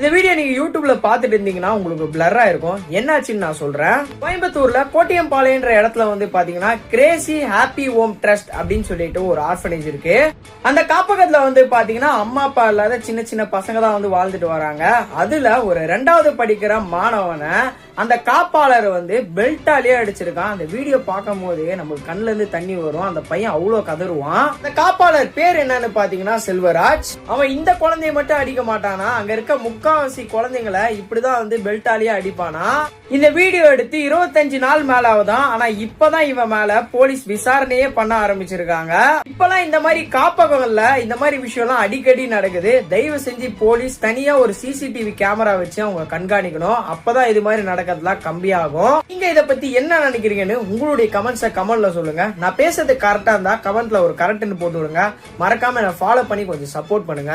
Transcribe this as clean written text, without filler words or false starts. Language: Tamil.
இந்த வீடியோ நீங்க யூடியூப்ல பாத்துட்டு இருந்தீங்கன்னா உங்களுக்கு பிளரா இருக்கும். என்னாச்சுன்னு நான் சொல்றேன். கோயம்புத்தூர்ல கோட்டியம்பாளையன்ற இடத்துல வந்து பாத்தீங்கன்னா கிரேசி ஹாப்பி ஹோம் ட்ரஸ்ட் அப்படின்னு சொல்லிட்டு ஒரு ஆர்ஃபனேஜ் இருக்கு. அந்த காப்பகத்துல வந்து பாத்தீங்கன்னா அம்மா அப்பா இல்லாத சின்ன சின்ன பசங்க தான் வந்து வாழ்ந்துட்டு வராங்க. அதுல ஒரு 2வது படிக்கிற மாணவனை அந்த காப்பாளர் வந்து பெல்ட்டாலேயே அடிச்சிருக்கான். அந்த வீடியோ பார்க்கும் போதே நமக்கு கண்ணுல இருந்து தண்ணி வரும். அந்த பையன் அவ்வளவு கதறுவான். அந்த காப்பாளர் பேர் என்னன்னு பாத்தீங்கன்னா செல்வராஜ். அவன் இந்த குழந்தைய மட்டும் அடிக்க மாட்டானா, அங்க இருக்க முக்காவாசி குழந்தைங்களை இப்படிதான் வந்து பெல்ட்டாலேயே அடிப்பானா. இந்த வீடியோ எடுத்து 25 நாள் மேல ஆகுதான். ஆனா இப்பதான் இவன் மேல போலீஸ் விசாரணையே பண்ண ஆரம்பிச்சிருக்காங்க. இப்பெல்லாம் இந்த மாதிரி காப்பகங்கள்ல இந்த மாதிரி விஷயம் எல்லாம் அடிக்கடி நடக்குது. தயவு செஞ்சு போலீஸ் தனியா ஒரு சிசிடிவி கேமரா வச்சு அவங்க கண்காணிக்கணும். அப்பதான் இது மாதிரி நடக்கிறதுலாம் கம்மியாகும். நீங்க இத பத்தி என்ன நினைக்கிறீங்கன்னு உங்களுடைய கமெண்ட்ஸை கமெண்ட்ல சொல்லுங்க. நான் பேசுறது கரெக்டா இருந்தா கமெண்ட்ல ஒரு கரெக்ட்னு போட்டு விடுங்க. மறக்காம என்ன ஃபாலோ பண்ணி கொஞ்சம் சப்போர்ட் பண்ணுங்க.